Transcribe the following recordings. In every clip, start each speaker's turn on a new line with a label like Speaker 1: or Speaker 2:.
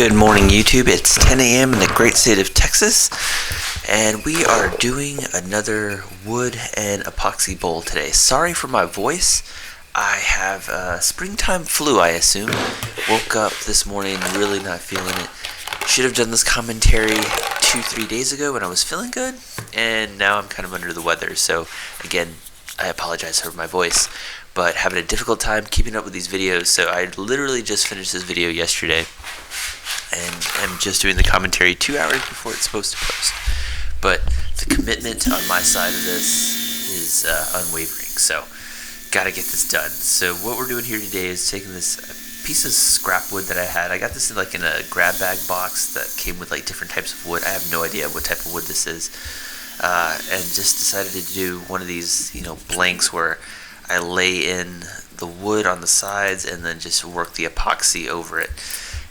Speaker 1: Good morning, YouTube. It's 10 a.m. in the great state of Texas, and we are doing another wood and epoxy bowl today. Sorry for my voice. I have springtime flu, I assume. Woke up this morning really not feeling it. Should have done this commentary 2-3 days ago when I was feeling good, and now I'm kind of under the weather. So, again, I apologize for my voice, but having a difficult time keeping up with these videos. So I literally just finished this video yesterday, and I'm just doing the commentary 2 hours before it's supposed to post. But the commitment on my side of this is unwavering, so gotta get this done. So what we're doing here today is taking this piece of scrap wood that I had. I got this in a grab bag box that came with like different types of wood. I have no idea what type of wood this is, and just decided to do one of these, blanks where I lay in the wood on the sides and then just work the epoxy over it.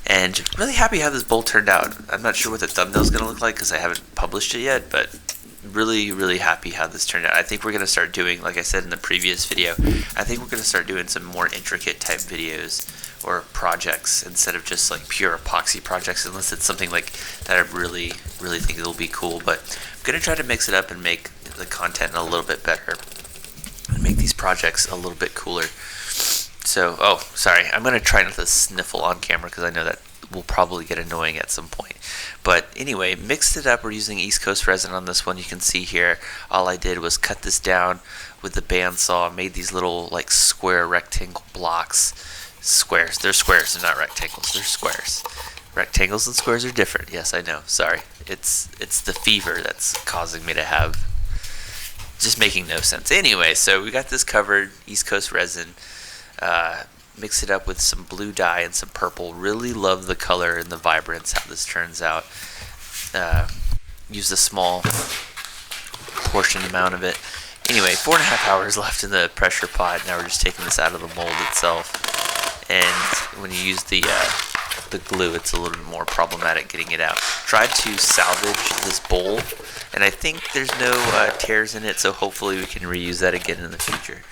Speaker 1: And really happy how this bowl turned out. I'm not sure what the thumbnail is going to look like because I haven't published it yet, but really, really happy how this turned out. I think we're going to start doing, like I said in the previous video, I think we're going to start doing some more intricate type videos or projects instead of just like pure epoxy projects, unless it's something like that I really, really think it'll be cool. But I'm going to try to mix it up and make the content a little bit better and make these projects a little bit cooler. So, sorry, I'm going to try not to sniffle on camera because I know that will probably get annoying at some point. But anyway, mixed it up. We're using East Coast resin on this one. You can see here, all I did was cut this down with the bandsaw, made these little like square rectangle blocks. Squares. They're squares, they're not rectangles. They're squares. Rectangles and squares are different. Yes, I know. Sorry. It's the fever that's causing me to have just making no sense. Anyway, so we got this covered, East Coast resin. Mix it up with some blue dye and some purple. Really love the color and the vibrance, how this turns out. Use a small portion amount of it. Anyway, 4.5 hours left in the pressure pot. Now we're just taking this out of the mold itself. And when you use the glue, it's a little bit more problematic getting it out. Tried to salvage this bowl, and I think there's no tears in it, so hopefully we can reuse that again in the future.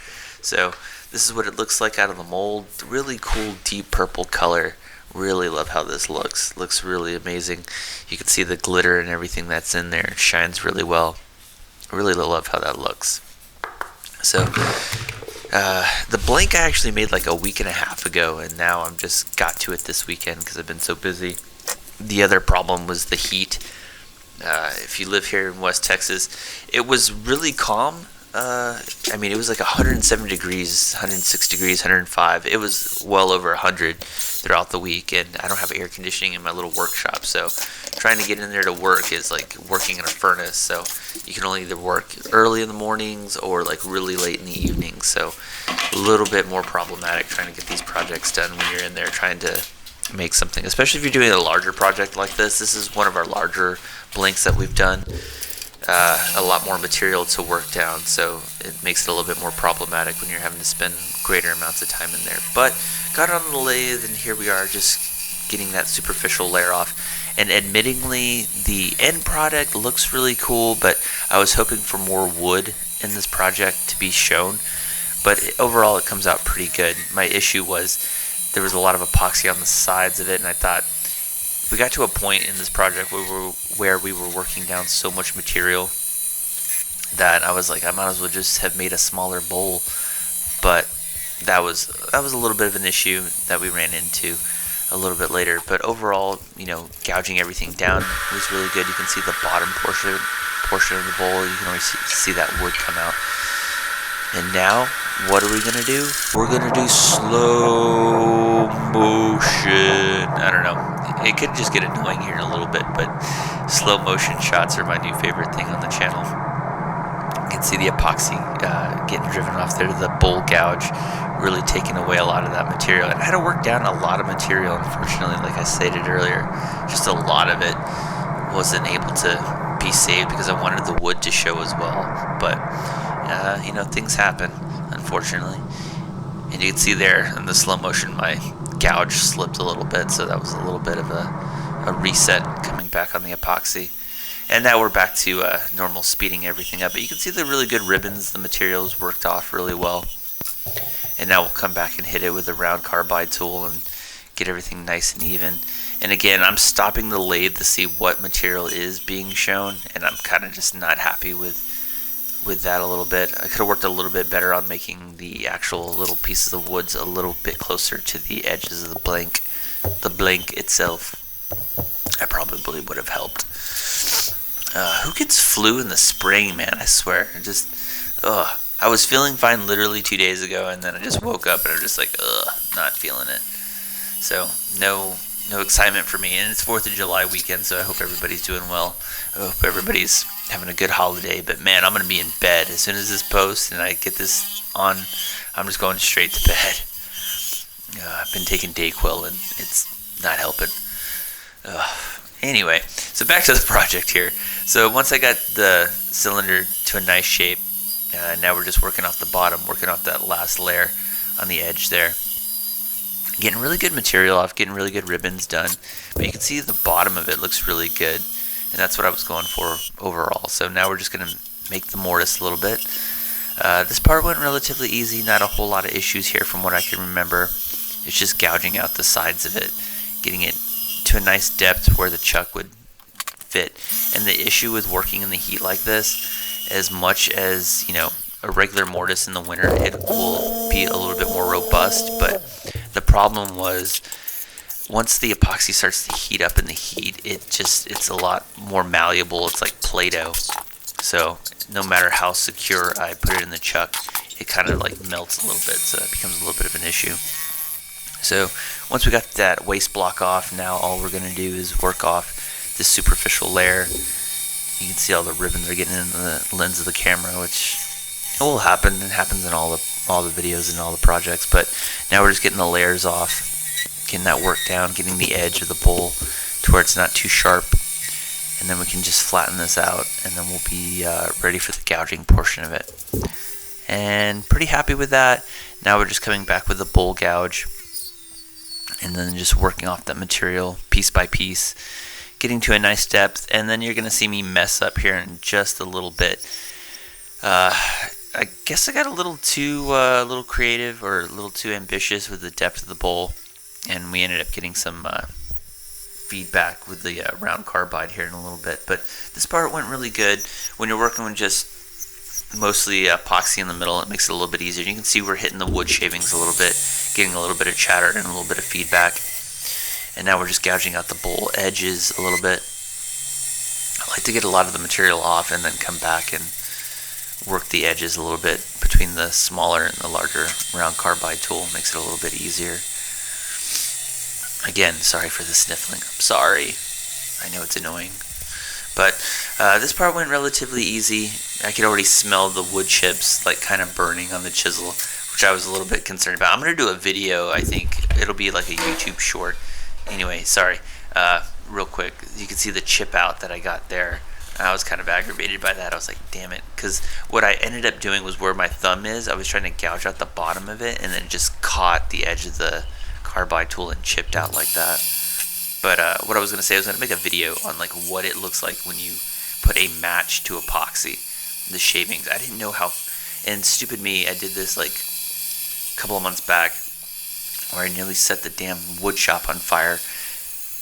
Speaker 1: So this is what it looks like out of the mold. Really cool deep purple color. Really love how this looks. Looks really amazing. You can see the glitter and everything that's in there. It shines really well. Really love how that looks. So the blank I actually made like a week and a half ago, and now I'm just got to it this weekend because I've been so busy. The other problem was the heat. If you live here in West Texas, it was really calm. It was like 107 degrees, 106 degrees, 105. It was well over 100 throughout the week, and I don't have air conditioning in my little workshop, so trying to get in there to work is like working in a furnace. So you can only either work early in the mornings or like really late in the evenings. So a little bit more problematic trying to get these projects done when you're in there trying to make something, especially if you're doing a larger project like this. This is one of our larger blanks that we've done. A lot more material to work down, so it makes it a little bit more problematic when you're having to spend greater amounts of time in there. But got it on the lathe, and here we are just getting that superficial layer off. And admittingly, the end product looks really cool, but I was hoping for more wood in this project to be shown. But overall, it comes out pretty good. My issue was there was a lot of epoxy on the sides of it, and I thought, we got to a point in this project where we were working down so much material that I was like, I might as well just have made a smaller bowl. But that was a little bit of an issue that we ran into a little bit later. But overall, gouging everything down was really good. You can see the bottom portion of the bowl. You can always see that wood come out. And now, what are we going to do? We're going to do slow motion. I don't know. It could just get annoying here in a little bit, but slow motion shots are my new favorite thing on the channel. You can see the epoxy getting driven off there, the bowl gouge, really taking away a lot of that material. And I had to work down a lot of material, unfortunately, like I stated earlier. Just a lot of it wasn't able to be saved because I wanted the wood to show as well. But things happen, unfortunately. And you can see there in the slow motion, my gouge slipped a little bit, so that was a little bit of a reset coming back on the epoxy. And now we're back to normal, speeding everything up. But you can see the really good ribbons, the materials worked off really well. And now we'll come back and hit it with a round carbide tool and get everything nice and even. And again, I'm stopping the lathe to see what material is being shown, and I'm kind of just not happy with that a little bit. I could have worked a little bit better on making the actual little pieces of woods a little bit closer to the edges of the blank itself. That probably would have helped. Who gets flu in the spring, man? I swear. I was feeling fine literally 2 days ago, and then I just woke up and I'm just like, not feeling it. So, no excitement for me. And it's 4th of July weekend, so I hope everybody's doing well. I hope everybody's having a good holiday. But man, I'm going to be in bed. As soon as this posts and I get this on, I'm just going straight to bed. I've been taking Dayquil, and it's not helping. Anyway, so back to the project here. So once I got the cylinder to a nice shape, now we're just working off the bottom, working off that last layer on the edge there. Getting really good material off, getting really good ribbons done. But you can see the bottom of it looks really good, and that's what I was going for overall. So now we're just going to make the mortise a little bit. This part went relatively easy, not a whole lot of issues here from what I can remember. It's just gouging out the sides of it, getting it to a nice depth where the chuck would fit. And the issue with working in the heat like this, as much as, a regular mortise in the winter, it will be a little bit more robust, but the problem was once the epoxy starts to heat up in the heat, it's a lot more malleable. It's like Play-Doh. So no matter how secure I put it in the chuck, it kind of like melts a little bit, so that becomes a little bit of an issue. So once we got that waste block off, now all we're going to do is work off this superficial layer. You can see all the ribbons are getting in the lens of the camera, which it will happen. It happens in all the videos and all the projects. But now we're just getting the layers off, getting that work down, getting the edge of the bowl to where it's not too sharp, and then we can just flatten this out, and then we'll be ready for the gouging portion of it. And pretty happy with that. Now we're just coming back with the bowl gouge, and then just working off that material piece by piece, getting to a nice depth. And then you're going to see me mess up here in just a little bit. I guess I got a little too creative or a little too ambitious with the depth of the bowl, and we ended up getting some feedback with the round carbide here in a little bit. But this part went really good. When you're working with just mostly epoxy in the middle, it makes it a little bit easier. You can see we're hitting the wood shavings a little bit, getting a little bit of chatter and a little bit of feedback. And now we're just gouging out the bowl edges a little bit. I like to get a lot of the material off and then come back and work the edges a little bit between the smaller and the larger round carbide tool. Makes it a little bit easier. Again, sorry for the sniffling. I'm sorry. I know it's annoying. But this part went relatively easy. I could already smell the wood chips like kind of burning on the chisel, which I was a little bit concerned about. I'm going to do a video, I think. It'll be like a YouTube short. Anyway, sorry. Real quick, you can see the chip out that I got there. I was kind of aggravated by that. I was like, damn it. Because what I ended up doing was where my thumb is, I was trying to gouge out the bottom of it, and then it just caught the edge of the carbide tool and chipped out like that. But what I was going to say, I was going to make a video on like what it looks like when you put a match to epoxy, the shavings. I didn't know how, and stupid me, I did this like a couple of months back where I nearly set the damn wood shop on fire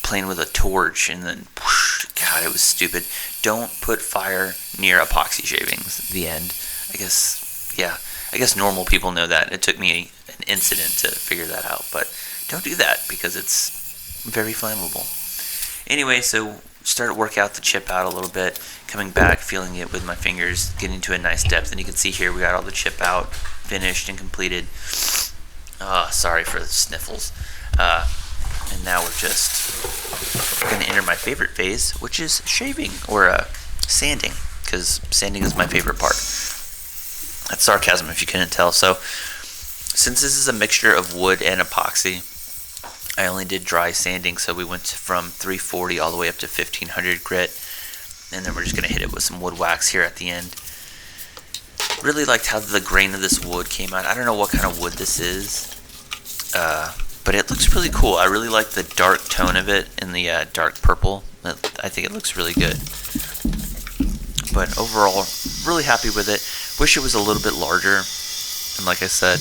Speaker 1: playing with a torch, and then whoosh, God, it was stupid. Don't put fire near epoxy shavings. The end. I guess normal people know that. It took me an incident to figure that out, but don't do that because it's very flammable. Anyway, so started to work out the chip out a little bit, coming back, feeling it with my fingers, getting to a nice depth, and you can see here we got all the chip out, finished and completed. Sorry for the sniffles. And now we're just going to enter my favorite phase, which is shaving, or sanding, because sanding is my favorite part. That's sarcasm if you couldn't tell. So, since this is a mixture of wood and epoxy, I only did dry sanding, so we went from 340 all the way up to 1500 grit, and then we're just going to hit it with some wood wax here at the end. Really liked how the grain of this wood came out. I don't know what kind of wood this is, but it looks really cool. I really like the dark tone of it in the dark purple. I think it looks really good. But overall, really happy with it. Wish it was a little bit larger. And like I said,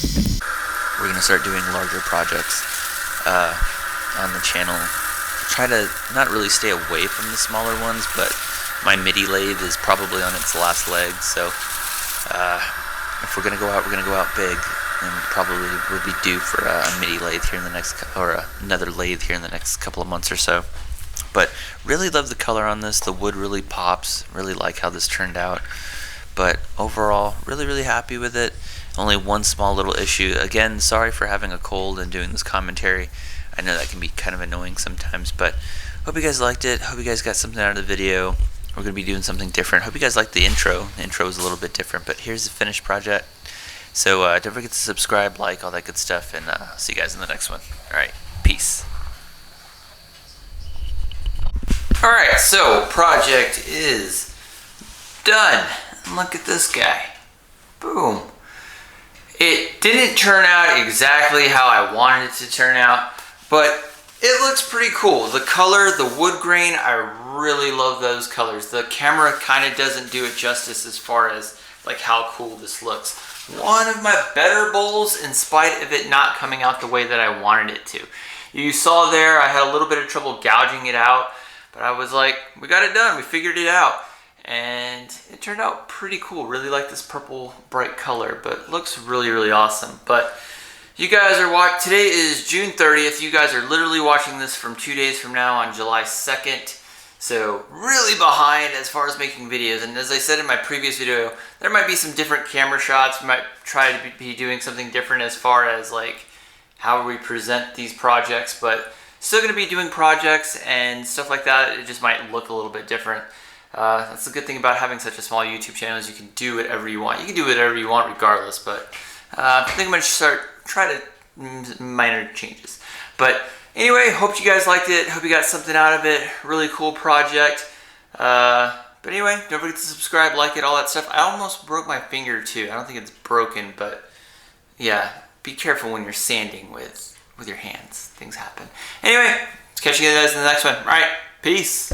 Speaker 1: we're going to start doing larger projects. on the channel, try to not really stay away from the smaller ones, but my MIDI lathe is probably on its last leg, so if we're gonna go out big, and probably we'll be due for a MIDI lathe here in the next, or another lathe here in the next couple of months or so. But really love the color on this. The wood really pops. Really like how this turned out. But overall, really happy with it. Only one small little issue. Again, sorry for having a cold and doing this commentary. I know that can be kind of annoying sometimes, but hope you guys liked it. Hope you guys got something out of the video. We're going to be doing something different. Hope you guys liked the intro. The intro is a little bit different, but here's the finished project. So don't forget to subscribe, like, all that good stuff, and see you guys in the next one. Alright, peace. Alright, so project is done. Look at this guy. Boom. It didn't turn out exactly how I wanted it to turn out, but it looks pretty cool. The color, the wood grain, I really love those colors. The camera kind of doesn't do it justice as far as like how cool this looks. One of my better bowls in spite of it not coming out the way that I wanted it to. You saw there I had a little bit of trouble gouging it out, but I was like, we got it done, we figured it out. And it turned out pretty cool. Really like this purple bright color, but looks really awesome. But you guys are watching, today is June 30th. You guys are literally watching this from 2 days from now on July 2nd. So really behind as far as making videos. And as I said in my previous video, there might be some different camera shots. We might try to be doing something different as far as like how we present these projects, but still gonna be doing projects and stuff like that. It just might look a little bit different. That's the good thing about having such a small YouTube channel is you can do whatever you want. You can do whatever you want regardless, but I think I'm going to try to minor changes. But anyway, hope you guys liked it. Hope you got something out of it. Really cool project. But anyway, don't forget to subscribe, like it, all that stuff. I almost broke my finger too. I don't think it's broken, but yeah, be careful when you're sanding with your hands. Things happen. Anyway, catch you guys in the next one. All right, peace.